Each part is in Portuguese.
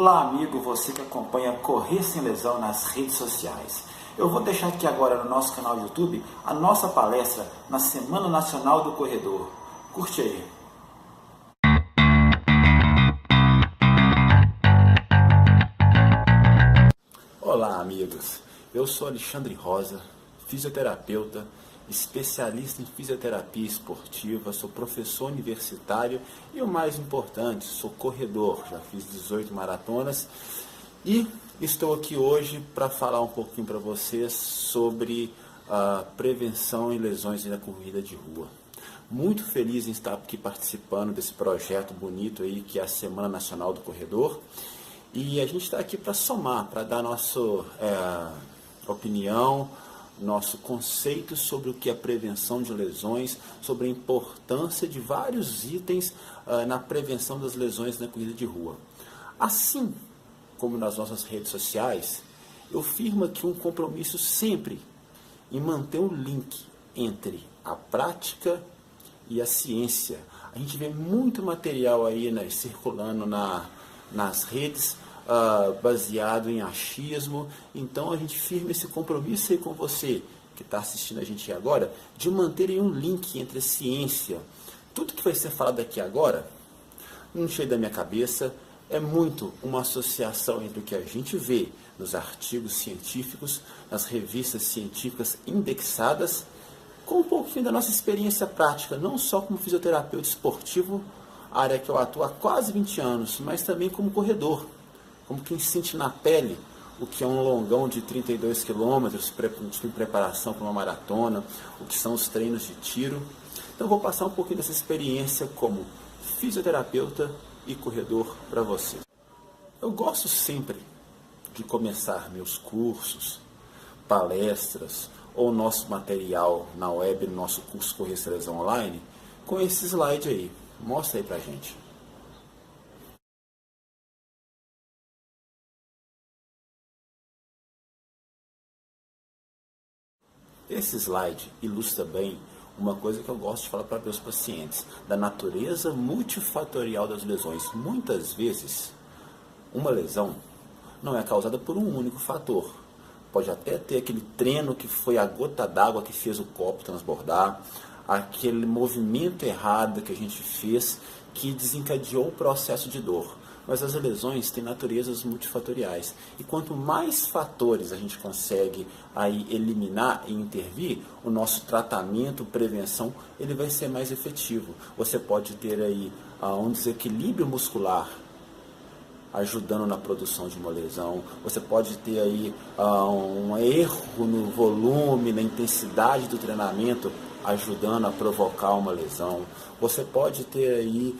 Olá amigo, você que acompanha Correr Sem Lesão nas redes sociais. Eu vou deixar aqui agora no nosso canal do YouTube a nossa palestra na Semana Nacional do Corredor. Curte aí! Olá amigos, eu sou Alexandre Rosa, fisioterapeuta, especialista em fisioterapia esportiva, sou professor universitário e o mais importante, sou corredor, já fiz 18 maratonas e estou aqui hoje para falar um pouquinho para vocês sobre a prevenção em lesões na corrida de rua. Muito feliz em estar aqui participando desse projeto bonito aí que é a Semana Nacional do Corredor. E a gente está aqui para somar, para dar nossa opinião, nosso conceito sobre o que é prevenção de lesões, sobre a importância de vários itens na prevenção das lesões na corrida de rua. Assim como nas nossas redes sociais, eu firmo aqui um compromisso sempre em manter um link entre a prática e a ciência. A gente vê muito material aí circulando nas redes, baseado em achismo. Então a gente firma esse compromisso aí com você que está assistindo a gente agora, de manter aí um link entre a ciência. Tudo que vai ser falado aqui agora, não cheio da minha cabeça, é muito uma associação entre o que a gente vê nos artigos científicos, nas revistas científicas indexadas, com um pouquinho da nossa experiência prática, não só como fisioterapeuta esportivo, área que eu atuo há quase 20 anos, mas também como corredor, como quem sente na pele o que é um longão de 32 quilômetros em preparação para uma maratona, o que são os treinos de tiro. Então eu vou passar um pouquinho dessa experiência como fisioterapeuta e corredor para você. Eu gosto sempre de começar meus cursos, palestras ou nosso material na web, no nosso curso Correr Sem Lesão Online, com esse slide aí. Mostra aí pra gente. Esse slide ilustra bem uma coisa que eu gosto de falar para meus pacientes, da natureza multifatorial das lesões. Muitas vezes, uma lesão não é causada por um único fator. Pode até ter aquele treino que foi a gota d'água que fez o copo transbordar, aquele movimento errado que a gente fez que desencadeou o processo de dor. Mas as lesões têm naturezas multifatoriais. E quanto mais fatores a gente consegue aí eliminar e intervir, o nosso tratamento, prevenção, ele vai ser mais efetivo. Você pode ter aí um desequilíbrio muscular ajudando na produção de uma lesão. Você pode ter aí um erro no volume, na intensidade do treinamento, ajudando a provocar uma lesão. Você pode ter aí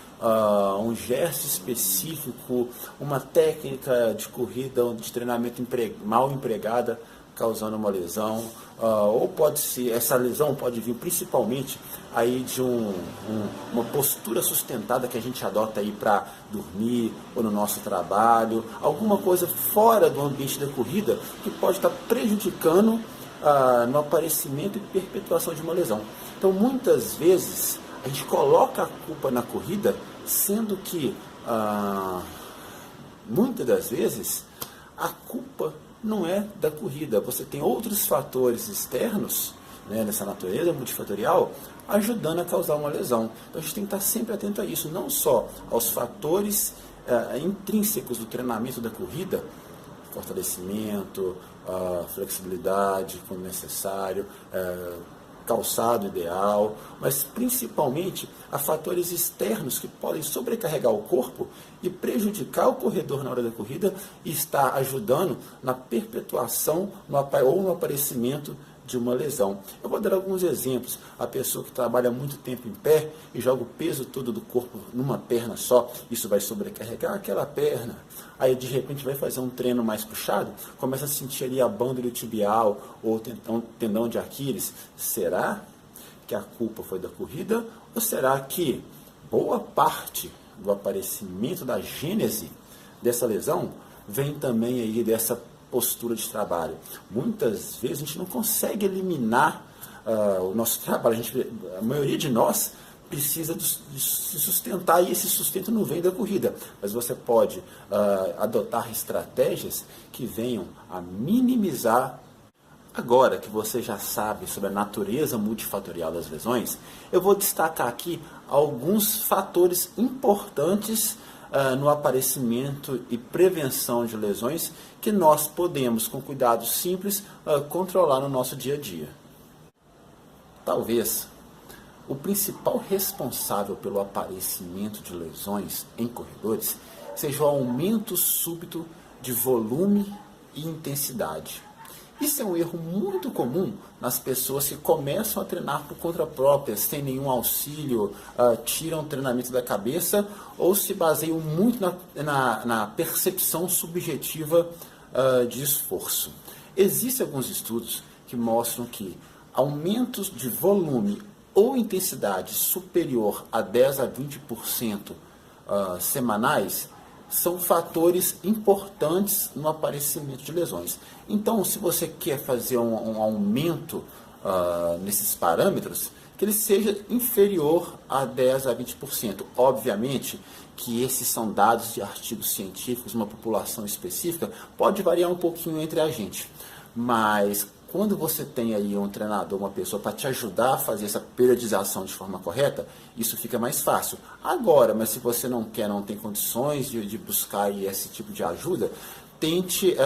um gesto específico, uma técnica de corrida, de treinamento mal empregada, causando uma lesão. Ou pode ser, essa lesão pode vir principalmente aí de uma postura sustentada que a gente adota aí para dormir ou no nosso trabalho, alguma coisa fora do ambiente da corrida que pode estar prejudicando no aparecimento e perpetuação de uma lesão. Então muitas vezes a gente coloca a culpa na corrida, sendo que muitas das vezes a culpa não é da corrida. Você tem outros fatores externos, né, nessa natureza multifatorial, ajudando a causar uma lesão. Então a gente tem que estar sempre atento a isso, não só aos fatores intrínsecos do treinamento da corrida, fortalecimento, flexibilidade quando necessário, calçado ideal, mas principalmente a fatores externos que podem sobrecarregar o corpo e prejudicar o corredor na hora da corrida e estar ajudando na perpetuação ou no aparecimento de uma lesão. Eu vou dar alguns exemplos. A pessoa que trabalha muito tempo em pé e joga o peso todo do corpo numa perna só, isso vai sobrecarregar aquela perna. Aí de repente vai fazer um treino mais puxado, começa a sentir ali a bândula tibial ou tendão de Aquiles. Será que a culpa foi da corrida ou será que boa parte do aparecimento da gênese dessa lesão vem também aí dessa postura de trabalho? Muitas vezes a gente não consegue eliminar o nosso trabalho. A maioria de nós precisa de se sustentar e esse sustento não vem da corrida. Mas você pode adotar estratégias que venham a minimizar. Agora que você já sabe sobre a natureza multifatorial das lesões, eu vou destacar aqui alguns fatores importantes no aparecimento e prevenção de lesões que nós podemos, com cuidados simples, controlar no nosso dia a dia. Talvez o principal responsável pelo aparecimento de lesões em corredores seja o aumento súbito de volume e intensidade. Isso é um erro muito comum nas pessoas que começam a treinar por conta própria, sem nenhum auxílio, tiram o treinamento da cabeça ou se baseiam muito na percepção subjetiva de esforço. Existem alguns estudos que mostram que aumentos de volume ou intensidade superior a 10 a 20% semanais são fatores importantes no aparecimento de lesões. Então, se você quer fazer um aumento nesses parâmetros, que ele seja inferior a 10 a 20%. Obviamente que esses são dados de artigos científicos, uma população específica, pode variar um pouquinho entre a gente. Mas quando você tem aí um treinador, uma pessoa para te ajudar a fazer essa periodização de forma correta, isso fica mais fácil. Agora, mas se você não quer, não tem condições de buscar aí esse tipo de ajuda, tente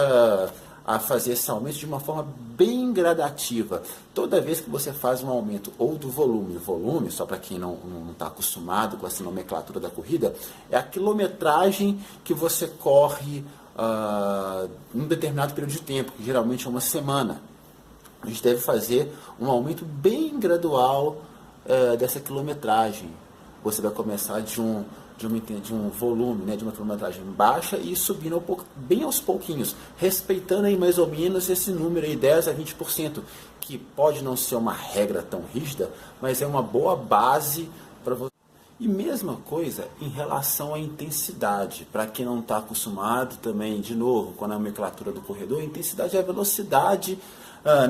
a fazer esse aumento de uma forma bem gradativa. Toda vez que você faz um aumento ou do volume, só para quem não está acostumado com essa nomenclatura da corrida, é a quilometragem que você corre em um determinado período de tempo, que geralmente é uma semana. A gente deve fazer um aumento bem gradual dessa quilometragem. Você vai começar de um volume, né, de uma quilometragem baixa e ir subindo bem aos pouquinhos, respeitando aí mais ou menos esse número aí, 10 a 20%, que pode não ser uma regra tão rígida, mas é uma boa base para você. E mesma coisa em relação à intensidade. Para quem não está acostumado também, de novo, com a nomenclatura do corredor, a intensidade é a velocidade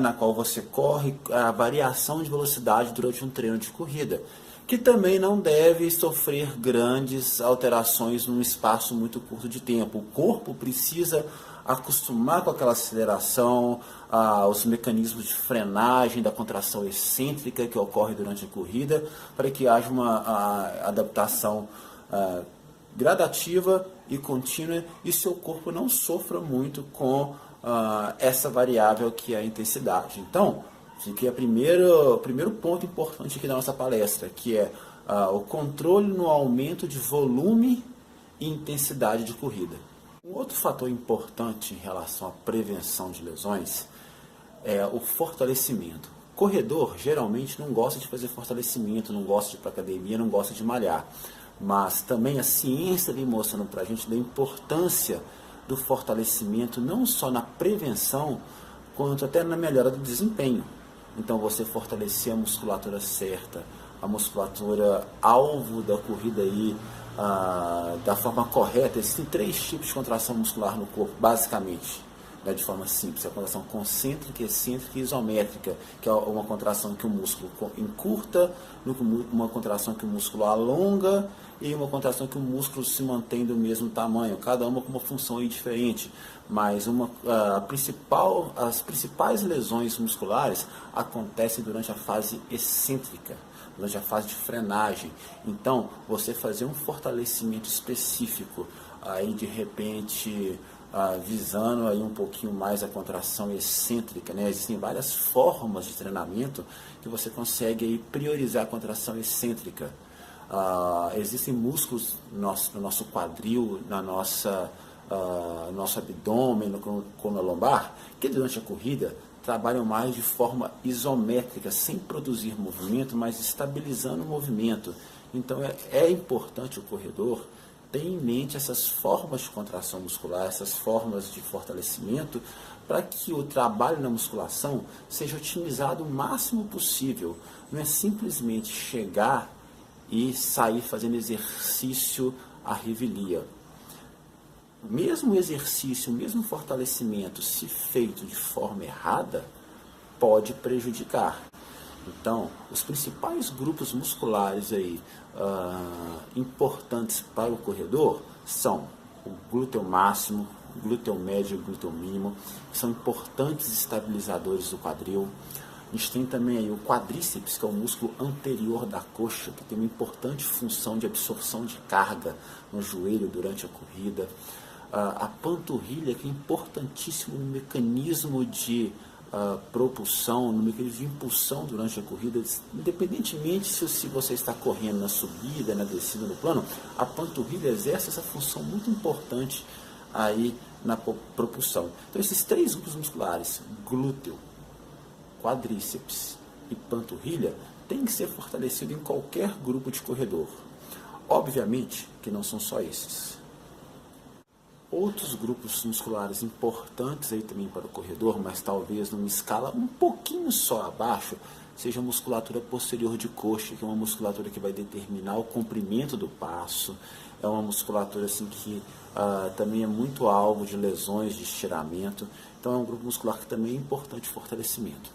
na qual você corre, a variação de velocidade durante um treino de corrida, que também não deve sofrer grandes alterações num espaço muito curto de tempo. O corpo precisa acostumar com aquela aceleração, os mecanismos de frenagem da contração excêntrica que ocorre durante a corrida, para que haja uma adaptação gradativa e contínua e seu corpo não sofra muito com essa variável que é a intensidade. Então, aqui é o primeiro ponto importante aqui da nossa palestra, que é o controle no aumento de volume e intensidade de corrida. Um outro fator importante em relação à prevenção de lesões é o fortalecimento. Corredor geralmente não gosta de fazer fortalecimento, não gosta de ir para academia, não gosta de malhar. Mas também a ciência vem mostrando para a gente da importância do fortalecimento, não só na prevenção, quanto até na melhora do desempenho. Então você fortalecer a musculatura certa, a musculatura alvo da corrida aí, da forma correta. Existem 3 tipos de contração muscular no corpo, basicamente, né, de forma simples: a contração concêntrica, excêntrica e isométrica, que é uma contração que o músculo encurta, uma contração que o músculo alonga e uma contração que o músculo se mantém do mesmo tamanho, cada uma com uma função aí diferente. Mas as principais lesões musculares acontecem durante a fase excêntrica, durante a fase de frenagem. Então, você fazer um fortalecimento específico, aí de repente visando aí um pouquinho mais a contração excêntrica, né? Existem várias formas de treinamento que você consegue aí priorizar a contração excêntrica. Existem músculos no nosso quadril, no nosso abdômen, no coluna lombar, que durante a corrida trabalham mais de forma isométrica, sem produzir movimento, mas estabilizando o movimento. Então é importante o corredor ter em mente essas formas de contração muscular, essas formas de fortalecimento, para que o trabalho na musculação seja otimizado o máximo possível. Não é simplesmente chegar e sair fazendo exercício à revelia. Mesmo o exercício, mesmo o fortalecimento, se feito de forma errada, pode prejudicar. Então, os principais grupos musculares aí, importantes para o corredor são o glúteo máximo, o glúteo médio e o glúteo mínimo, que são importantes estabilizadores do quadril. A gente tem também aí o quadríceps, que é o músculo anterior da coxa, que tem uma importante função de absorção de carga no joelho durante a corrida. A panturrilha, que é importantíssimo no mecanismo de propulsão, no mecanismo de impulsão durante a corrida, independentemente se você está correndo na subida, na descida, no plano, a panturrilha exerce essa função muito importante aí na propulsão. Então esses três grupos musculares, glúteo, quadríceps e panturrilha, tem que ser fortalecido em qualquer grupo de corredor. Obviamente que não são só esses. Outros grupos musculares importantes aí também para o corredor, mas talvez numa escala um pouquinho só abaixo, seja a musculatura posterior de coxa, que é uma musculatura que vai determinar o comprimento do passo. É uma musculatura assim que também é muito alvo de lesões de estiramento. Então é um grupo muscular que também é importante fortalecimento.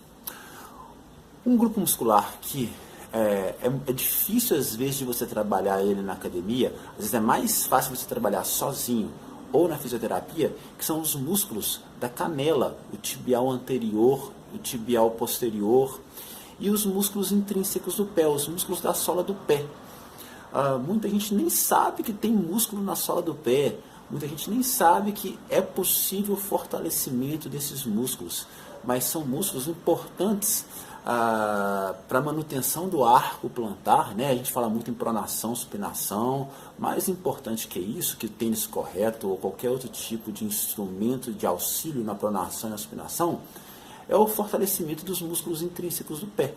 Um grupo muscular que é difícil às vezes de você trabalhar ele na academia, às vezes é mais fácil você trabalhar sozinho ou na fisioterapia, que são os músculos da canela, o tibial anterior, o tibial posterior e os músculos intrínsecos do pé, os músculos da sola do pé. Muita gente nem sabe que tem músculo na sola do pé, muita gente nem sabe que é possível o fortalecimento desses músculos, mas são músculos importantes para a manutenção do arco plantar, né? A gente fala muito em pronação, supinação. Mais importante que isso, que o tênis correto ou qualquer outro tipo de instrumento de auxílio na pronação e na supinação, é o fortalecimento dos músculos intrínsecos do pé.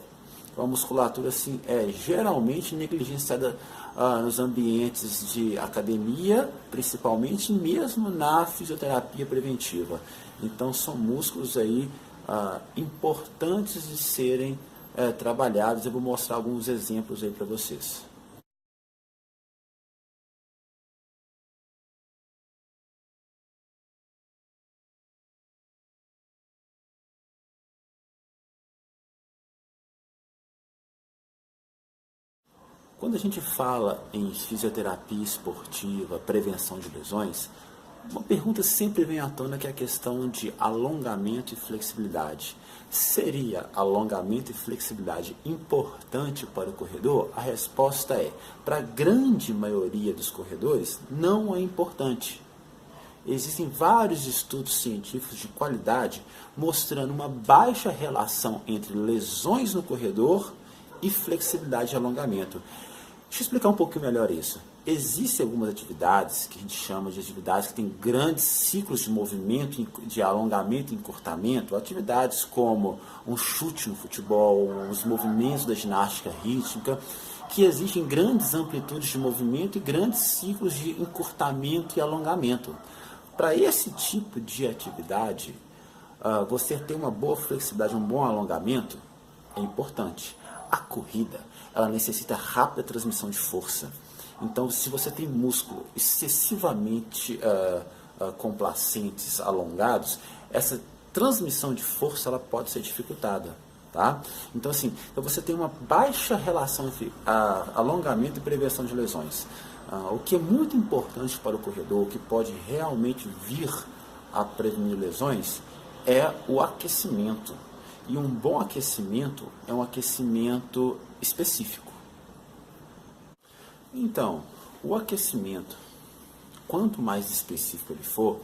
Uma musculatura assim, geralmente negligenciada nos ambientes de academia, principalmente mesmo na fisioterapia preventiva. Então são músculos aí importantes de serem trabalhados. Eu vou mostrar alguns exemplos aí para vocês. Quando a gente fala em fisioterapia esportiva, prevenção de lesões, uma pergunta sempre vem à tona, que é a questão de alongamento e flexibilidade. Seria alongamento e flexibilidade importante para o corredor? A resposta é, para a grande maioria dos corredores, não é importante. Existem vários estudos científicos de qualidade mostrando uma baixa relação entre lesões no corredor e flexibilidade e alongamento. Deixa eu explicar um pouquinho melhor isso. Existem algumas atividades que a gente chama de atividades que têm grandes ciclos de movimento, de alongamento e encurtamento, atividades como um chute no futebol, os movimentos da ginástica rítmica, que existem grandes amplitudes de movimento e grandes ciclos de encurtamento e alongamento. Para esse tipo de atividade, você ter uma boa flexibilidade, um bom alongamento, é importante. A corrida, ela necessita rápida transmissão de força. Então, se você tem músculo excessivamente complacentes, alongados, essa transmissão de força ela pode ser dificultada. Tá? Então, assim, você tem uma baixa relação entre alongamento e prevenção de lesões. O que é muito importante para o corredor, o que pode realmente vir a prevenir lesões, é o aquecimento. E um bom aquecimento é um aquecimento específico. Então, o aquecimento, quanto mais específico ele for,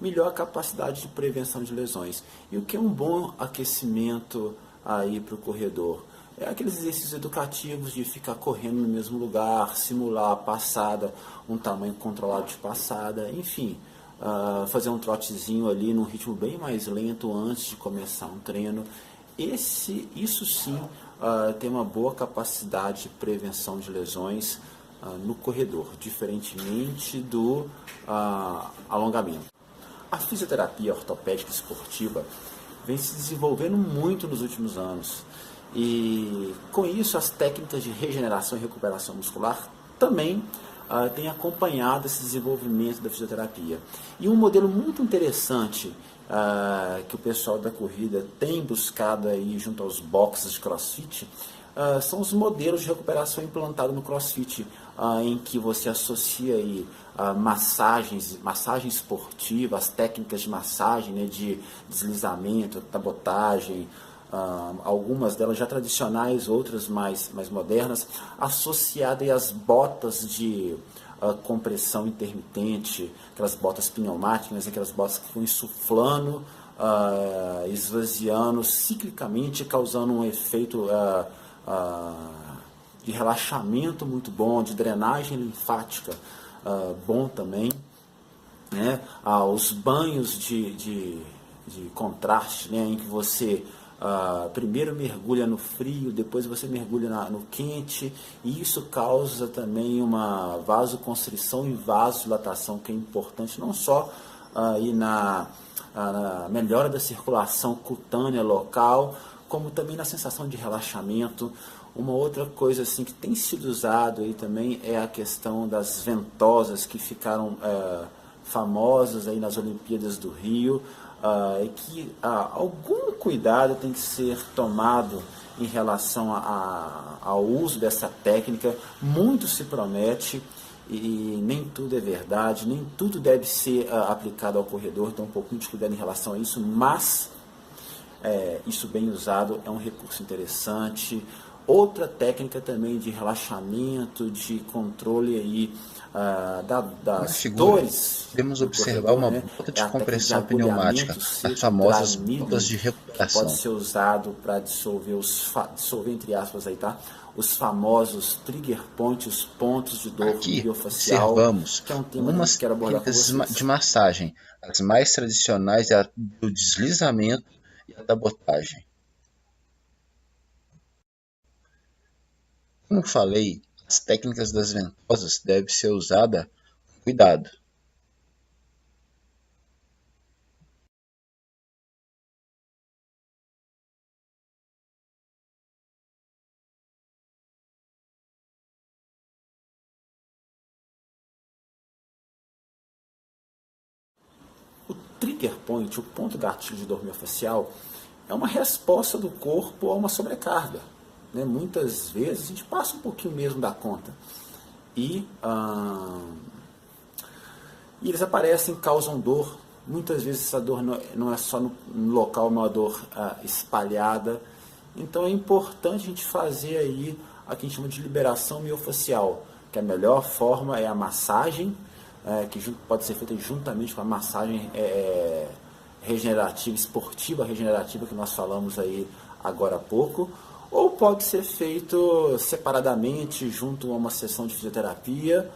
melhor a capacidade de prevenção de lesões. E o que é um bom aquecimento aí para o corredor? É aqueles exercícios educativos de ficar correndo no mesmo lugar, simular a passada, um tamanho controlado de passada, enfim, fazer um trotezinho ali num ritmo bem mais lento antes de começar um treino. Isso sim tem uma boa capacidade de prevenção de lesões no corredor, diferentemente do alongamento. A fisioterapia ortopédica esportiva vem se desenvolvendo muito nos últimos anos. E com isso as técnicas de regeneração e recuperação muscular também tem acompanhado esse desenvolvimento da fisioterapia. E um modelo muito interessante que o pessoal da corrida tem buscado aí junto aos boxes de CrossFit são os modelos de recuperação implantados no CrossFit, em que você associa aí massagem esportiva, as técnicas de massagem, né, de deslizamento, tabotagem, algumas delas já tradicionais, outras mais modernas, associadas às botas de compressão intermitente, aquelas botas pneumáticas, aquelas botas que ficam insuflando, esvaziando ciclicamente, causando um efeito de relaxamento muito bom, de drenagem linfática bom também, né? Os banhos de contraste, né? Em que você primeiro mergulha no frio, depois você mergulha no quente, e isso causa também uma vasoconstrição e vasodilatação, que é importante não só aí na melhora da circulação cutânea local, como também na sensação de relaxamento. Uma outra coisa assim que tem sido usado aí também é a questão das ventosas, que ficaram famosas aí nas Olimpíadas do Rio, e que algum cuidado tem que ser tomado em relação ao uso dessa técnica. Muito se promete e nem tudo é verdade, nem tudo deve ser aplicado ao corredor, então um pouquinho de cuidado em relação a isso, mas isso bem usado é um recurso interessante. Outra técnica também de relaxamento, de controle aí das dores. Podemos observar uma bota de compressão pneumática, as famosas botas de recuperação. Pode ser usado para dissolver entre aspas aí, tá? Os famosos trigger points, os pontos de dor miofascial. Observamos que é um tema algumas que quero abordar com vocês. de massagem. As mais tradicionais é a do deslizamento e a da botagem. Como falei, as técnicas das ventosas devem ser usadas com cuidado. O trigger point, o ponto gatilho de dor miofascial, é uma resposta do corpo a uma sobrecarga. Né? Muitas vezes a gente passa um pouquinho mesmo da conta. E eles aparecem, causam dor. Muitas vezes essa dor não é só no local, é uma dor espalhada. Então é importante a gente fazer aí a que a gente chama de liberação miofascial, que a melhor forma é a massagem, que pode ser feita juntamente com a massagem regenerativa, esportiva regenerativa, que nós falamos aí agora há pouco, ou pode ser feito separadamente, junto a uma sessão de fisioterapia,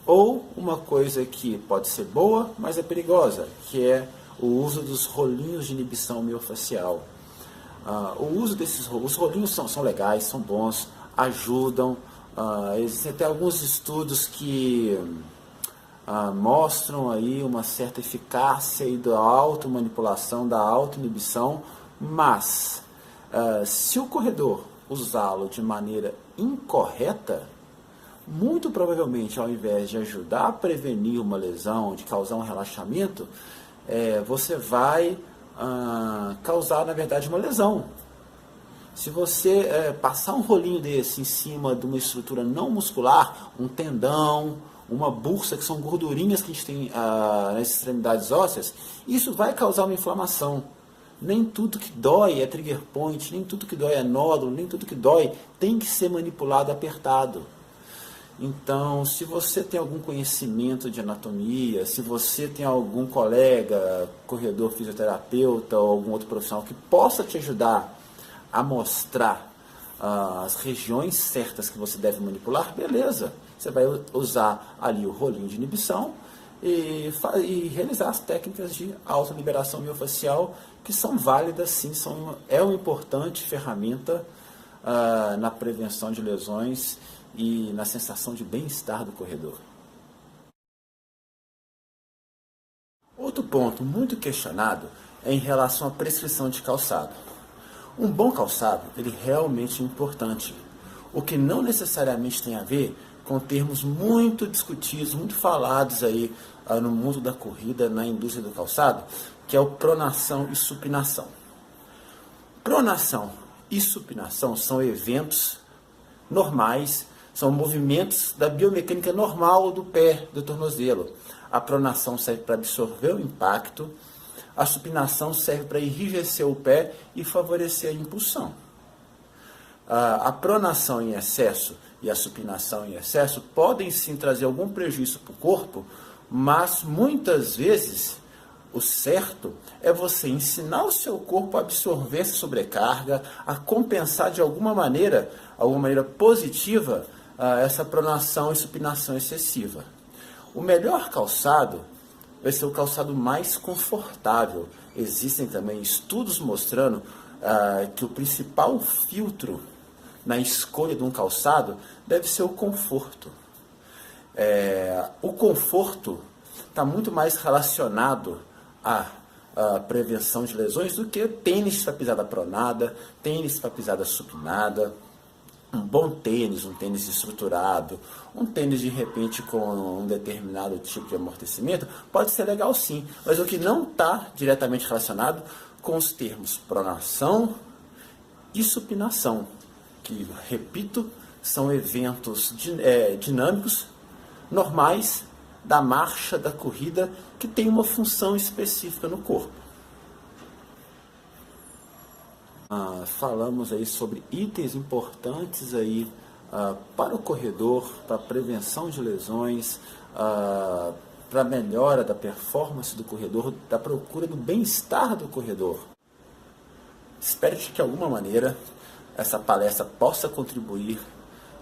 ou uma coisa que pode ser boa, mas é perigosa, que é o uso dos rolinhos de inibição miofascial. O uso os rolinhos são legais, são bons, ajudam. Existem até alguns estudos que mostram aí uma certa eficácia aí da automanipulação, da autoinibição, mas se o corredor usá-lo de maneira incorreta, muito provavelmente, ao invés de ajudar a prevenir uma lesão, de causar um relaxamento, você vai causar, na verdade, uma lesão. Se você passar um rolinho desse em cima de uma estrutura não muscular, um tendão, uma bursa, que são gordurinhas que a gente tem nas extremidades ósseas, isso vai causar uma inflamação. Nem tudo que dói é trigger point, nem tudo que dói é nódulo, nem tudo que dói tem que ser manipulado apertado. Então, se você tem algum conhecimento de anatomia, se você tem algum colega, corredor, fisioterapeuta ou algum outro profissional que possa te ajudar a mostrar as regiões certas que você deve manipular, beleza. Você vai usar ali o rolinho de inibição e realizar as técnicas de autoliberação miofascial, que são válidas sim, é uma importante ferramenta na prevenção de lesões e na sensação de bem-estar do corredor. Outro ponto muito questionado é em relação à prescrição de calçado. Um bom calçado, ele realmente é importante, o que não necessariamente tem a ver com termos muito discutidos, muito falados aí no mundo da corrida, na indústria do calçado, que é o pronação e supinação. Pronação e supinação são eventos normais, são movimentos da biomecânica normal do pé, do tornozelo. A pronação serve para absorver o impacto, a supinação serve para enrijecer o pé e favorecer a impulsão. A pronação em excesso e a supinação em excesso podem sim trazer algum prejuízo para o corpo, mas muitas vezes o certo é você ensinar o seu corpo a absorver essa sobrecarga, a compensar de alguma maneira positiva, essa pronação e supinação excessiva. O melhor calçado vai ser o calçado mais confortável. Existem também estudos mostrando que o principal filtro na escolha de um calçado deve ser o conforto. O conforto está muito mais relacionado à prevenção de lesões do que tênis para pisada pronada, tênis para pisada supinada. Um bom tênis, um tênis estruturado, um tênis de repente com um determinado tipo de amortecimento, pode ser legal sim, mas o que não está diretamente relacionado com os termos pronação e supinação, que, repito, são eventos dinâmicos, normais, da marcha, da corrida, que tem uma função específica no corpo. Falamos aí sobre itens importantes aí para o corredor, para a prevenção de lesões, para a melhora da performance do corredor, da procura do bem-estar do corredor. Espero que de alguma maneira essa palestra possa contribuir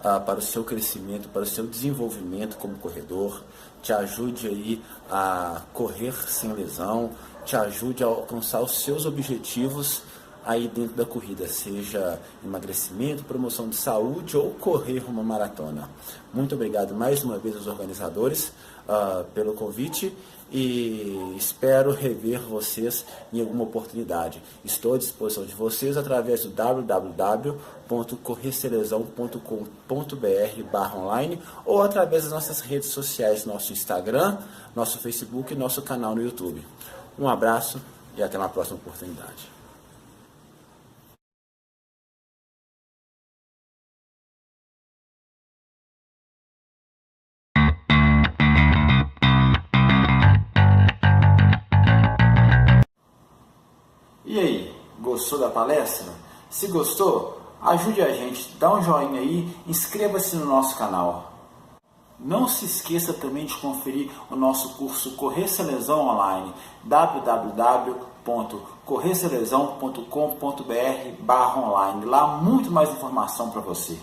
para o seu crescimento, para o seu desenvolvimento como corredor, te ajude aí a correr sem lesão, te ajude a alcançar os seus objetivos aí dentro da corrida, seja emagrecimento, promoção de saúde ou correr uma maratona. Muito obrigado mais uma vez aos organizadores pelo convite e espero rever vocês em alguma oportunidade. Estou à disposição de vocês através do www.correrselesão.com.br/online ou através das nossas redes sociais, nosso Instagram, nosso Facebook e nosso canal no YouTube. Um abraço e até uma próxima oportunidade. E aí, gostou da palestra? Se gostou, ajude a gente, dá um joinha aí, inscreva-se no nosso canal. Não se esqueça também de conferir o nosso curso Correr Sem Lesão online, www.correrselesão.com.br/online. Lá muito mais informação para você.